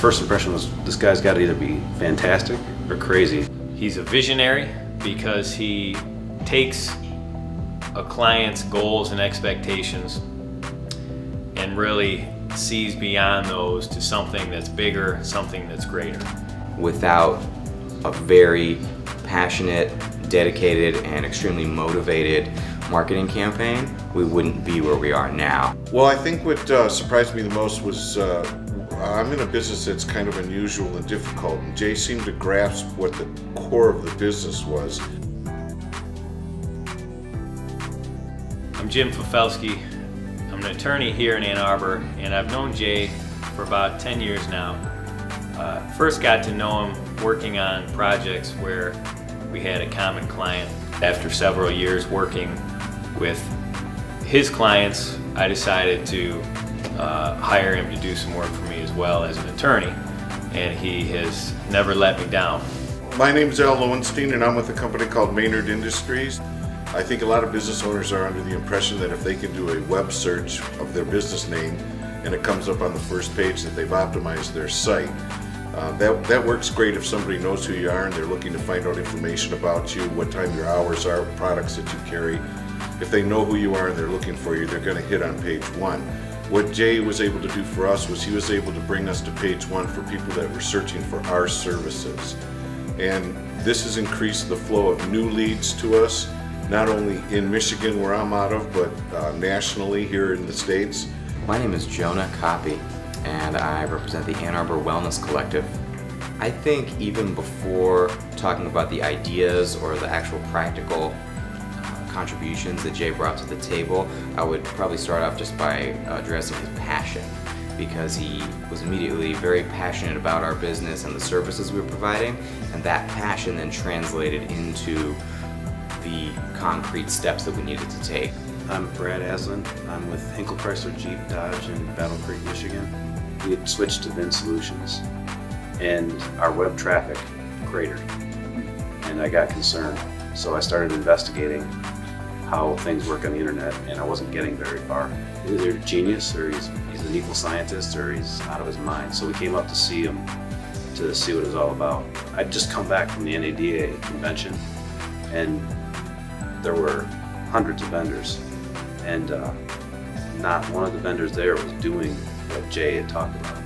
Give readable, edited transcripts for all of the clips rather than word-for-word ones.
first impression was this guy's got to either be fantastic or crazy. He's a visionary because he takes a client's goals and expectations and really sees beyond those to something that's bigger, something that's greater. Without a very passionate, dedicated, and extremely motivated marketing campaign, we wouldn't be where we are now. Well, I think what surprised me the most was I'm in a business that's kind of unusual and difficult, and Jay seemed to grasp what the core of the business was. I'm Jim Fafelsky. I'm an attorney here in Ann Arbor, and I've known Jay for about 10 years now. First got to know him working on projects where we had a common client. After several years working with his clients, I decided to hire him to do some work for me as well as an attorney, and he has never let me down. My name's Al Lowenstein, and I'm with a company called Maynard Industries. I think a lot of business owners are under the impression that if they can do a web search of their business name and it comes up on the first page, that they've optimized their site. That works great if somebody knows who you are and they're looking to find out information about you, what time your hours are, products that you carry. If they know who you are and they're looking for you, they're going to hit on page one. What Jay was able to do for us was he was able to bring us to page one for people that were searching for our services. And this has increased the flow of new leads to us, not only in Michigan where I'm out of, but nationally here in the States. My name is Jonah Copy, and I represent the Ann Arbor Wellness Collective. I think even before talking about the ideas or the actual practical contributions that Jay brought to the table, I would probably start off just by addressing his passion, because he was immediately very passionate about our business and the services we were providing, and that passion then translated into the concrete steps that we needed to take. I'm Brad Aslan. I'm with Hinkle Chrysler Jeep Dodge in Battle Creek, Michigan. We had switched to VIN Solutions, and our web traffic cratered, and I got concerned. So I started investigating how things work on the internet, and I wasn't getting very far. He's either a genius, or he's an evil scientist, or he's out of his mind. So we came up to see him to see what it was all about. I'd just come back from the NADA convention, and there were hundreds of vendors, and not one of the vendors there was doing what Jay had talked about.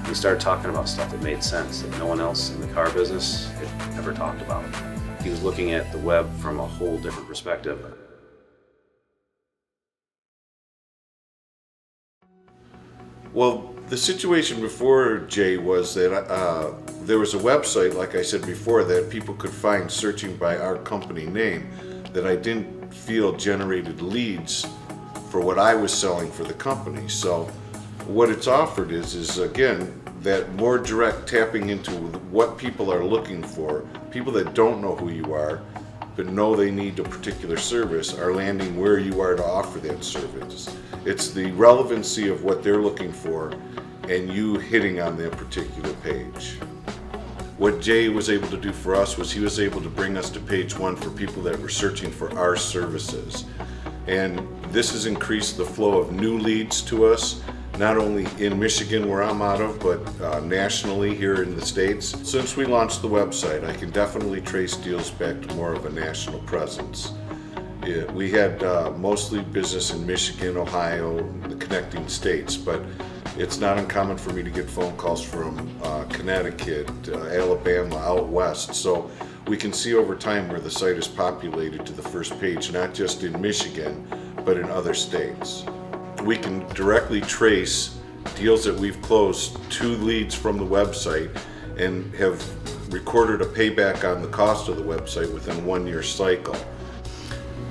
We started talking about stuff that made sense, that no one else in the car business had ever talked about. He was looking at the web from a whole different perspective. Well, the situation before Jay was that there was a website, like I said before, that people could find searching by our company name that I didn't feel generated leads for what I was selling for the company. So what it's offered is again, that more direct tapping into what people are looking for. People that don't know who you are, but know they need a particular service, are landing where you are to offer that service. It's the relevancy of what they're looking for and you hitting on that particular page. What Jay was able to do for us was he was able to bring us to page one for people that were searching for our services. And this has increased the flow of new leads to us, not only in Michigan where I'm out of, but nationally here in the States. Since we launched the website, I can definitely trace deals back to more of a national presence. We had mostly business in Michigan, Ohio, the connecting states, but it's not uncommon for me to get phone calls from Connecticut, Alabama, out west. So we can see over time where the site is populated to the first page, not just in Michigan, but in other states. We can directly trace deals that we've closed to leads from the website and have recorded a payback on the cost of the website within 1 year cycle.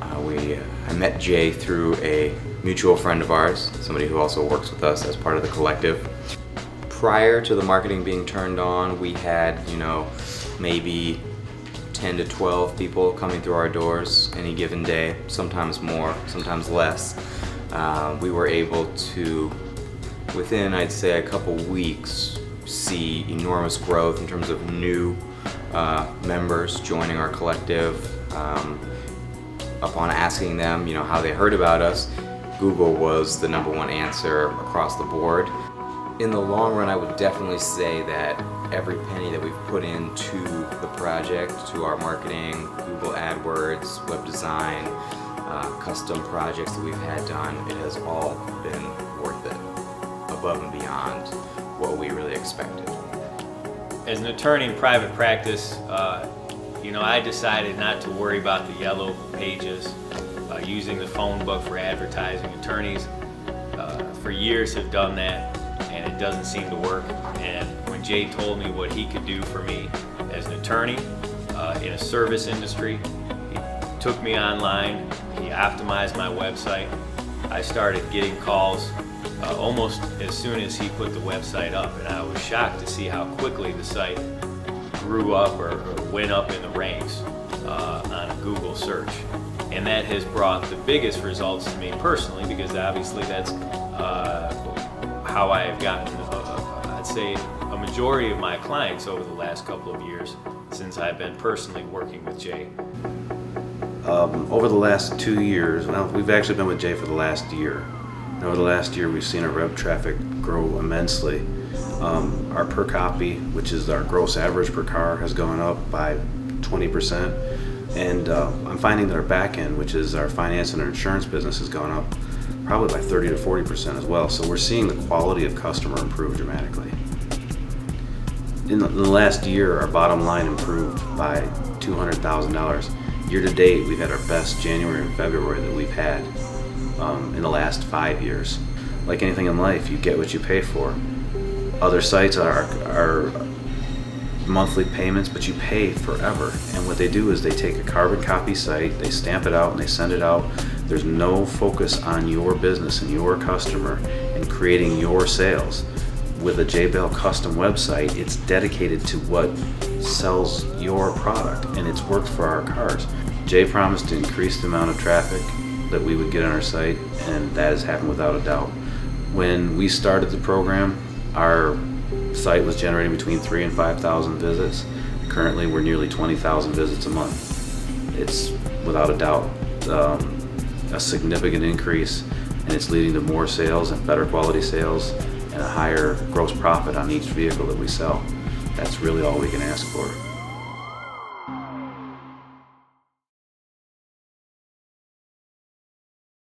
I met Jay through a mutual friend of ours, somebody who also works with us as part of the collective. Prior to the marketing being turned on, we had, maybe 10 to 12 people coming through our doors any given day, sometimes more, sometimes less. We were able to, within I'd say a couple weeks, see enormous growth in terms of new members joining our collective. Upon asking them, how they heard about us, Google was the #1 answer across the board. In the long run, I would definitely say that every penny that we've put into the project, to our marketing, Google AdWords, web design, custom projects that we've had done, it has all been worth it, above and beyond what we really expected. As an attorney in private practice, I decided not to worry about the yellow pages, using the phone book for advertising. Attorneys for years have done that, and it doesn't seem to work. And when Jay told me what he could do for me as an attorney in a service industry, he took me online, he optimized my website. I started getting calls almost as soon as he put the website up, and I was shocked to see how quickly the site grew up or went up in the ranks on a Google search. And that has brought the biggest results to me personally, because obviously that's how I have gotten, I'd say, a majority of my clients over the last couple of years since I've been personally working with Jay. Over the last 2 years, well, we've actually been with Jay for the last year. And over the last year, we've seen our web traffic grow immensely. Our per copy, which is our gross average per car, has gone up by 20%. And I'm finding that our back end, which is our finance and our insurance business, has gone up probably by 30 to 40% as well. So we're seeing the quality of customer improve dramatically. In the last year, our bottom line improved by $200,000. Year to date, we've had our best January and February that we've had in the last 5 years. Like anything in life, you get what you pay for. Other sites are monthly payments, but you pay forever. And what they do is they take a carbon copy site, they stamp it out, and they send it out. There's no focus on your business and your customer and creating your sales. With a Bale custom website, it's dedicated to what sells your product, and it's worked for our cars. Jay promised to increase the amount of traffic that we would get on our site, and that has happened without a doubt. When we started the program, our site was generating between 3,000 and 5,000 visits. Currently, we're nearly 20,000 visits a month. It's without a doubt a significant increase, and it's leading to more sales and better quality sales and a higher gross profit on each vehicle that we sell. That's really all we can ask for.